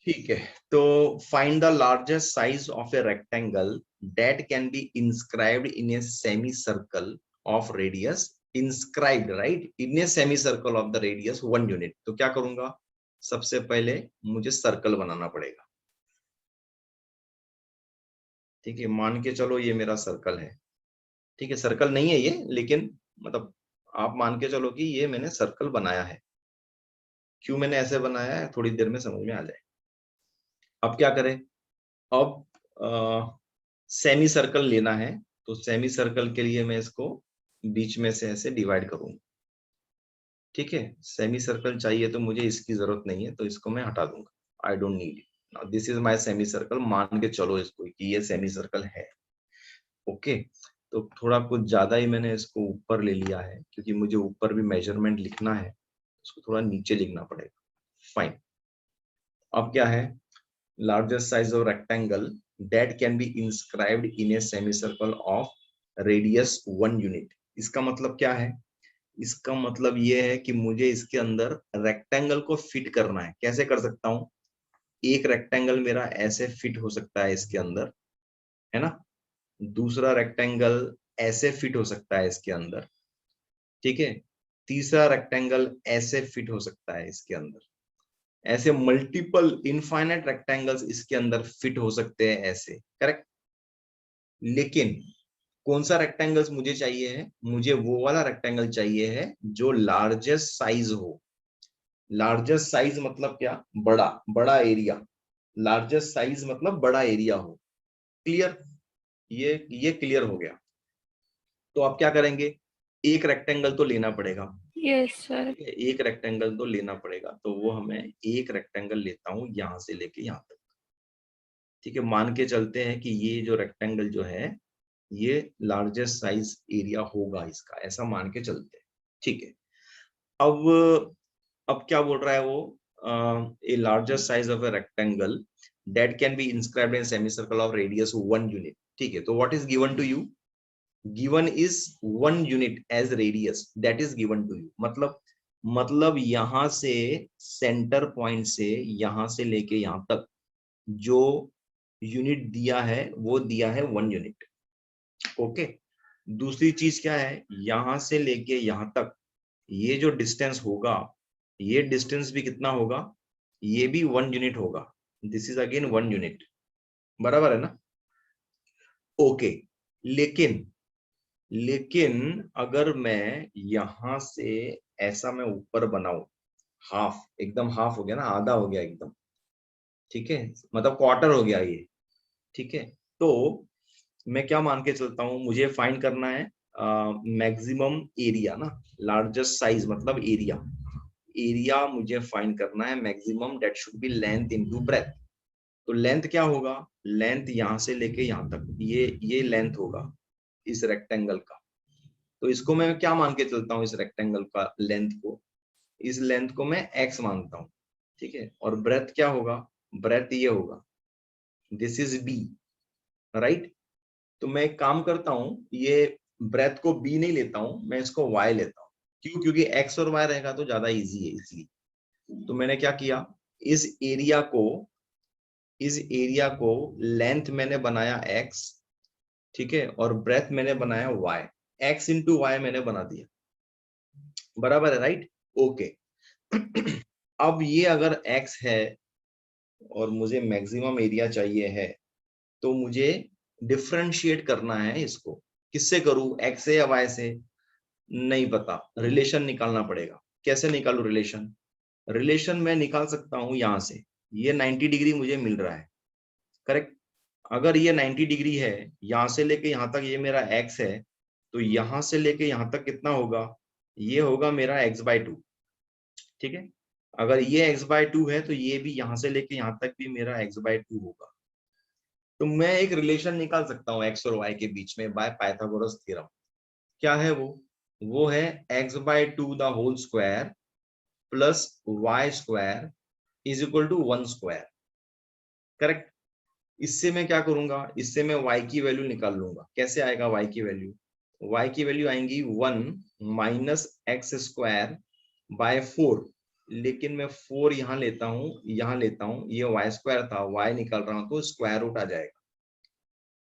ठीक है, तो find the largest size of a rectangle that can be inscribed in a semi circle of radius, inscribed right in a semi circle of the radius 1 unit. तो क्या करूंगा, सबसे पहले मुझे सर्कल बनाना पड़ेगा। ठीक है, मान के चलो ये मेरा सर्कल है। ठीक है, सर्कल नहीं है ये, लेकिन मतलब आप मान के चलो कि ये मैंने सर्कल बनाया है। क्यों मैंने ऐसे बनाया है थोड़ी देर में समझ में आ जाए। अब क्या करें, अब सेमी सर्कल लेना है, तो सेमी सर्कल के लिए मैं इसको बीच में से ऐसे डिवाइड करूंगा। ठीक है, सेमी सर्कल चाहिए तो मुझे इसकी जरूरत नहीं है, तो इसको मैं हटा दूंगा, I don't need it. This is my semi circle, मान के चलो इसको कि ये सेमी सर्कल है। ओके, तो थोड़ा कुछ ज्यादा ही मैंने इसको ऊपर ले लिया है, क्योंकि मुझे ऊपर भी मेजरमेंट लिखना है, इसको थोड़ा नीचे लिखना पड़ेगा। फाइन, अब क्या है, largest size of rectangle that can be inscribed in a semicircle of radius 1 unit। इसका मतलब क्या है, इसका मतलब ये है कि मुझे इसके अंदर रेक्टेंगल को फिट करना है। कैसे कर सकता हूं, एक रेक्टेंगल मेरा ऐसे फिट हो सकता है इसके अंदर, है ना, दूसरा रेक्टेंगल ऐसे फिट हो सकता है इसके अंदर, ठीक है, तीसरा रेक्टेंगल ऐसे फिट हो सकता है इसके अंदर, ऐसे मल्टीपल इनफाइनाइट रेक्टेंगल्स इसके अंदर फिट हो सकते हैं ऐसे, करेक्ट। लेकिन कौन सा रेक्टेंगल्स मुझे चाहिए है, मुझे वो वाला रेक्टेंगल चाहिए है जो लार्जेस्ट साइज हो। लार्जेस्ट साइज मतलब क्या, बड़ा बड़ा एरिया, लार्जेस्ट साइज मतलब बड़ा एरिया हो। क्लियर, ये क्लियर हो गया। तो आप क्या करेंगे, एक रेक्टेंगल तो लेना पड़ेगा। Yes sir. एक रेक्टेंगल तो लेना पड़ेगा, तो वो हमें एक रेक्टेंगल लेता हूं यहां से लेके यहां तक। ठीक है, मान के चलते हैं कि ये जो रेक्टेंगल जो है ये लार्जेस्ट साइज एरिया होगा इसका, ऐसा मान के चलते हैं। ठीक है, अब क्या बोल रहा है वो, a largest size of a rectangle that can be inscribed in semi circle of radius 1 unit. ठीक है, तो what is given to you, given is 1 unit as radius, that is given to you. मतलब यहां से centre point से यहां से लेके यहां तक जो यूनिट दिया है वो दिया है 1 यूनिट। ओके, दूसरी चीज क्या है, यहां से लेके यहां तक ये जो डिस्टेंस होगा, ये डिस्टेंस भी कितना होगा, ये भी 1 यूनिट होगा। दिस इज अगेन 1 यूनिट, बराबर है ना। ओके, लेकिन लेकिन अगर मैं यहां से ऐसा मैं ऊपर बनाऊं, हाफ, एकदम हाफ हो गया ना, आधा हो गया एकदम, ठीक है, मतलब क्वार्टर हो गया ये। ठीक है, तो मैं क्या मान के चलता हूं, मुझे फाइंड करना है मैक्सिमम एरिया ना, लार्जेस्ट साइज मतलब एरिया, एरिया मुझे फाइंड करना है maximum, that should be length into breadth. तो लेंथ क्या होगा, लेंथ यहां से लेके यहां तक, ये लेंथ होगा इस रेक्टेंगल का। तो इसको मैं क्या मान के चलता हूँ, इस रेक्टेंगल का लेंथ को, इस लेंथ को मैं x मानता हूँ। ठीक है, और ब्रेथ क्या होगा, ब्रेथ ये होगा, दिस इज b, राइट। तो मैं एक काम करता हूं, ये ब्रेथ को b नहीं लेता हूं, मैं इसको y लेता हूं। क्यों, क्योंकि x और y रहेगा तो ज्यादा इजी है इसलिए। तो मैंने क्या किया, इस एरिया को इस एरिया को लेंथ मैंने बनाया x, ठीक है, और ब्रेथ मैंने बनाया y, x इंटू वाई मैंने बना दिया, बराबर है, राइट। ओके, अब ये अगर x है और मुझे मैक्सिमम एरिया चाहिए है, तो मुझे डिफरेंशिएट करना है इसको। किससे करूं, x से या y से, नहीं पता, रिलेशन निकालना पड़ेगा। कैसे निकालू रिलेशन, रिलेशन मैं निकाल सकता हूं यहां से, ये 90 डिग्री मुझे मिल रहा है, करेक्ट। अगर ये 90 डिग्री है, यहां से लेके यहां तक ये मेरा x है, तो यहां से लेके यहां तक कितना होगा, ये होगा मेरा x/2। ठीक है, अगर ये x/2 है तो ये भी यहां से लेके यहां तक भी मेरा x/2 होगा। तो मैं एक रिलेशन निकाल सकता हूँ x और y के बीच में बाय पाइथागोरस थ्योरम। क्या है वो है x/2 the whole square plus y square is equal to 1 square, correct. इससे मैं क्या करूंगा, इससे मैं y की वैल्यू निकाल लूंगा। कैसे आएगा y की वैल्यू, y की वैल्यू आएंगी 1 माइनस एक्स स्क्वायर बाय 4 लेकिन मैं 4 यहाँ लेता हूँ, यहाँ लेता हूँ, ये वाई स्क्वायर था, वाई निकाल रहा हूँ तो स्क्वायर रूट आ जाएगा।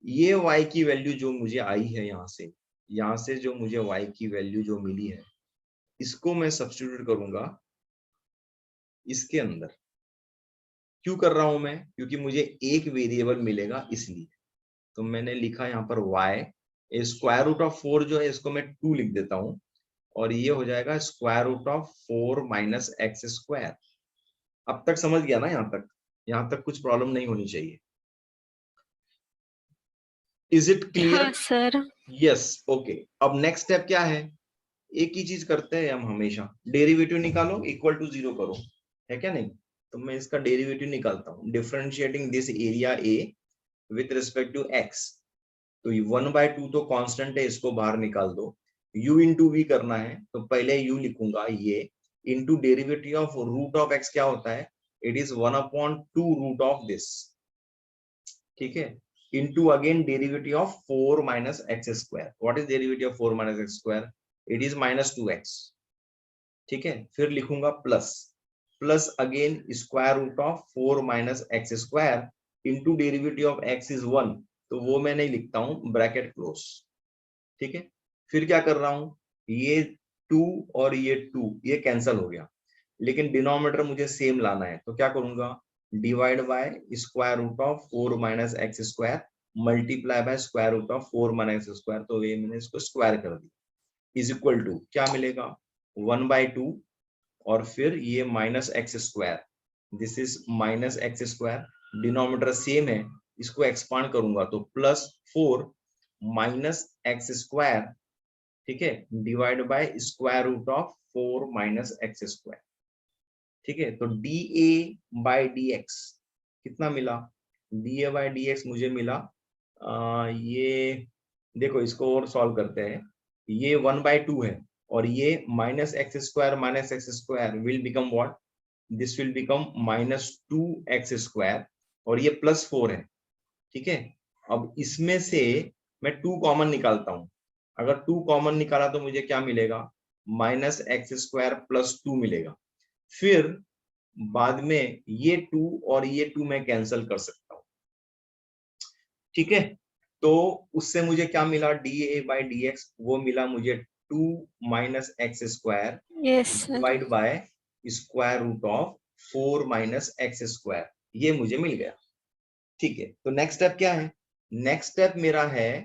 ये y की वैल्यू जो मुझे आई है यहाँ से जो मुझे y की वैल्यू जो मिली है, इसको मैं सब्स्टिट्यूट करूंगा इसके अंदर। क्यों कर रहा हूं मैं? क्योंकि मुझे एक वेरिएबल मिलेगा इसलिए। तो मैंने लिखा यहाँ पर y, स्क्वायर रूट ऑफ 4 जो है इसको मैं 2 लिख देता हूं, और ये हो जाएगा square root of 4 minus x square. अब तक समझ गया ना? यहाँ तक कुछ प्रॉब्लम नहीं होनी चाहिए। Is it clear? हाँ सर। Yes, okay. अब नेक्स्ट स्टेप क्या है? एक ही चीज करते हैं हम हमेशा, डेरिवेटिव निकालो, इक्वल टू 0 करो, है क्या नहीं? तो मैं इसका डेरिवेटिव निकालता हूँ, differentiating this area A with respect to x. तो 1/2 तो कांस्टेंट है, इसको बाहर निकाल दो। u इंटू वी करना है, तो पहले u लिखूंगा ये, into derivative of root of x क्या होता है? It is 1/2 root of this, ठीक है, into again derivative of 4 minus x square. What is derivative of 4 minus x square? It is -2x, ठीक है। फिर लिखूंगा plus, plus again square root of 4 minus x square into derivative of x is 1, तो वो मैं नहीं लिखता हूं, ब्रैकेट क्लोज, ठीक है। फिर क्या कर रहा हूं, ये 2 और ये 2 ये कैंसिल हो गया, लेकिन डिनोमिनेटर मुझे सेम लाना है, तो क्या करूंगा, divide by square root of 4 minus x square multiply by square root of 4 minus x square, तो ये मैंने इसको स्क्वायर कर दिया, इज इक्वल टू क्या मिलेगा, 1/2, और फिर ये minus x square, this is minus x square, denominator same है, इसको एक्सपांड करूंगा तो +4 माइनस एक्स स्क्वायर, ठीक है, divide by square root of 4 minus x square, ठीक है। तो d A by d x कितना मिला? D A by d x मुझे मिला, ये देखो इसको और सॉल्व करते हैं, ये 1/2 है, और ये minus x square will become what, this will become -2x square, और ये +4 है, ठीक है। अब इसमें से मैं 2 कॉमन निकालता हूं, अगर 2 कॉमन निकाला तो मुझे क्या मिलेगा, -x स्क्वायर +2 मिलेगा। फिर बाद में ये 2 और ये 2 मैं कैंसिल कर सकता हूं, ठीक है। तो उससे मुझे क्या मिला, d A by d x, वो मिला मुझे 2 minus x square yes sir. Divide by square root of 4 minus x square, ये मुझे मिल गया, ठीक है। तो नेक्स्ट स्टेप क्या है? नेक्स्ट स्टेप मेरा है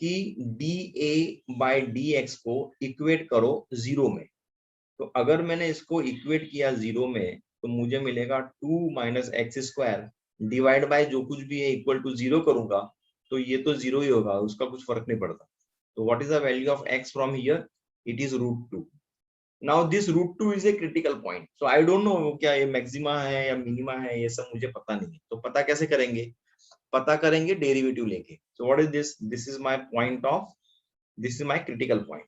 कि D A by d x को इक्वेट करो 0 में। तो अगर मैंने इसको इक्वेट किया 0 में, तो मुझे मिलेगा 2 minus x square divide by जो कुछ भी है इक्वल टू 0 करूंगा, तो ये तो 0 ही होगा, उसका कुछ फर्क नहीं पड़ता। तो what is the value of x from here? It is √2। Now this √2 is a critical point, so I don't know क्या ये मैक्सिमा है या मिनिमा है, ये सब मुझे पता नहीं है। तो पता कैसे करेंगे? पता करेंगे डेरिवेटिव लेके। So what is this? This is my point of, this is my critical point.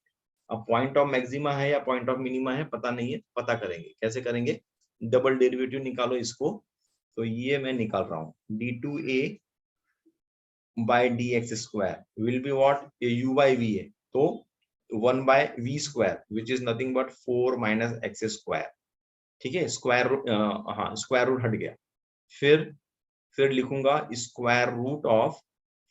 अब पॉइंट ऑफ मैक्सिमा है या पॉइंट ऑफ मिनिमा है पता नहीं है, पता करेंगे। कैसे करेंगे? डबल डेरिवेटिव निकालो इसको, तो ये मैं निकाल रहा हूँ, d2a by d x square will be what, ये u बाई वी है, तो 1/v square which is nothing but 4 minus x square, ठीक है। स्क्वायर रूट, हाँ स्क्वायर रूट हट गया। फिर लिखूंगा square root of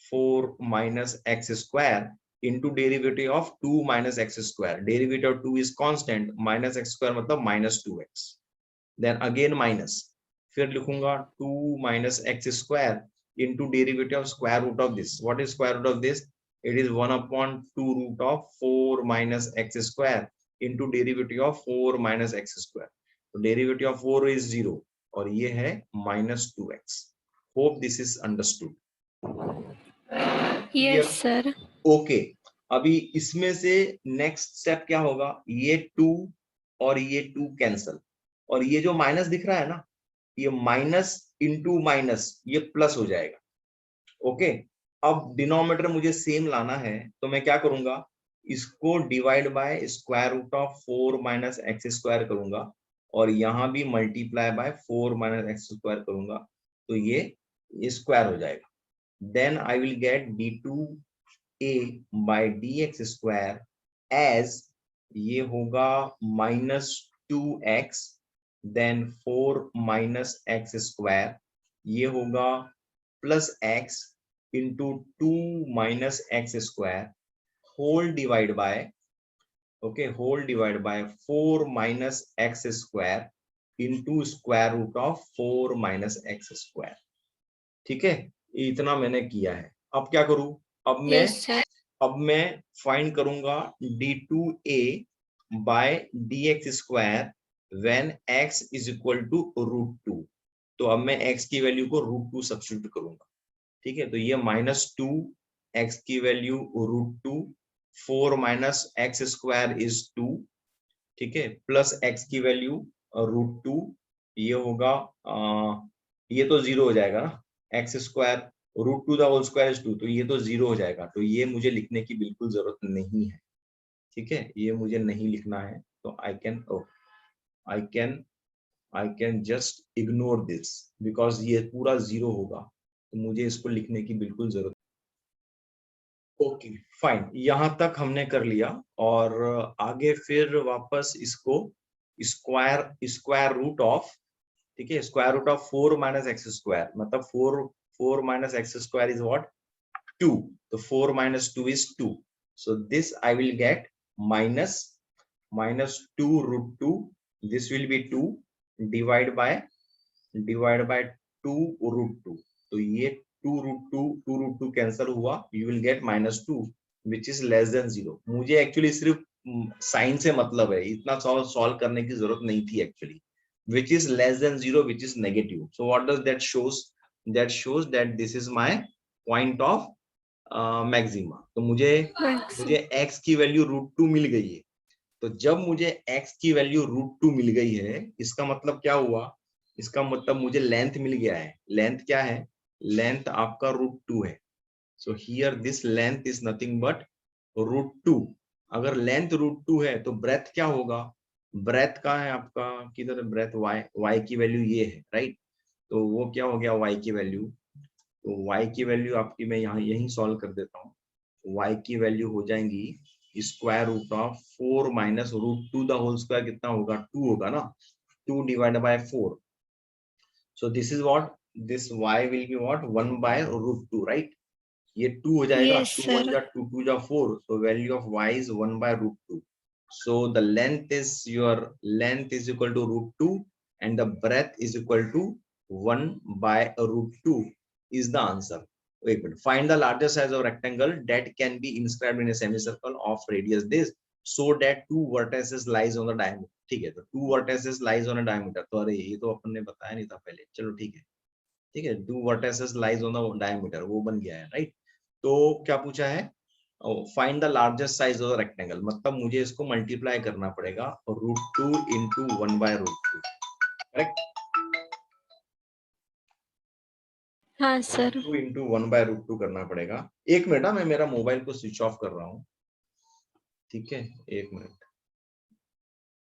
4 minus x square into derivative of 2 minus x square, derivative of 2 is constant, minus x square मतलब -2x, then again minus, फिर लिखूंगा 2 minus x square into derivative of square root of this. What is square root of this? It is 1/2 root of 4 minus x square into derivative of 4 minus x square, तो derivative of 4 is 0, और ये है -2x। Hope this is understood, yes clear? Sir. Okay. अभी इसमें से next step क्या होगा, ये 2 और ये 2 कैंसल, और ये जो माइनस दिख रहा है ना, ये माइनस इंटू माइनस ये प्लस हो जाएगा, ओके। अब डिनोमिनेटर मुझे सेम लाना है, तो मैं क्या करूंगा, इसको divide by square root of 4 minus x square करूंगा, और यहां भी multiply by 4 minus x square करूंगा, तो ये स्क्वायर हो जाएगा। Then I will get d2a by dx square as, ये होगा -2x then 4 minus x square, ये होगा plus x into 2 minus x square whole divide by, okay, whole divide by 4 minus x square into square root of 4 minus x square. ठीक है, इतना मैंने किया है। अब क्या करूं, यस सर। अब मैं फाइंड करूंगा d2a by dx square when x is equal to √2। तो अब मैं x की वैल्यू को √2 सब्स्टिट्यूट करूंगा। ठीक है, तो ये -2 x की value √2, 4 minus x square is 2, ठीक है, प्लस x की वैल्यू √2, ये होगा ये तो 0 हो जाएगा ना, x square √2 the whole square is 2, तो ये तो 0 हो जाएगा, तो ये मुझे लिखने की बिल्कुल जरूरत नहीं है। ठीक है, ये मुझे नहीं लिखना है, तो I can just ignore this because ये पूरा 0 होगा, तो मुझे इसको लिखने की बिल्कुल जरूरत। ओके फाइन, यहां तक हमने कर लिया, और आगे फिर वापस इसको स्क्वायर स्क्वायर रूट ऑफ, ठीक है, square root of 4 minus x square, मतलब 4 minus x square is what 2, तो 4 minus 2 is 2, so this I will get minus 2 root 2, this will be 2 divide by 2 root 2, तो ये 2 root 2 कैंसल हुआ, you will get -2 which is less than 0। मुझे actually सिर्फ sign से मतलब है, इतना सॉल्व करने की जरूरत नहीं थी actually. which is less than 0 which is negative, so what does that shows, that shows that this is my point of maxima. तो मुझे x की वैल्यू √2 मिल गई है। तो जब मुझे x की वैल्यू √2 मिल गई है, इसका मतलब क्या हुआ, इसका मतलब मुझे लेंथ मिल गया है। लेंथ क्या है, लेंथ आपका √2 है। So here this length is nothing but √2। अगर लेंथ √2 है तो ब्रेथ क्या होगा, ब्रेथ का है आपका, किधर ब्रेथ, y की वैल्यू ये है, राइट। तो वो क्या हो गया y की वैल्यू, तो y की वैल्यू आपकी मैं यहाँ यही सॉल्व कर देता हूँ। y की वैल्यू हो जाएंगी square root of 4 minus √2 the whole square, कितना होगा 2 होगा ना, 2 divide by 4, so this is what, this y will be what 1 by √2, right. ये 2 हो जाएगा, यस 2 1 सर। जा 2 2 जा 4, so value of y is 1 by √2, so the length is your length is equal to √2 and the breadth is equal to 1 by √2 is the answer। Wait a minute, find the larger size of rectangle that can be inscribed in a semicircle of radius this so that two vertices lies on the diameter। ठीक है, तो two vertices lies on a diameter, तो अरे ये तो अपन ने बताया नहीं था पहले, चलो ठीक है, ठीक है, two vertices lies on the diameter, वो बन गया है, राइट। तो क्या पूछा है, find the largest size of the rectangle, मतलब मुझे इसको मल्टीप्लाई करना पड़ेगा √2 इंटू 1 बाय √2, करेक्ट। हाँ सर। 2 इंटू 1 बाय √2 करना पड़ेगा। एक मिनट, मैं मेरा मोबाइल को स्विच ऑफ कर रहा हूँ, ठीक है, एक मिनट।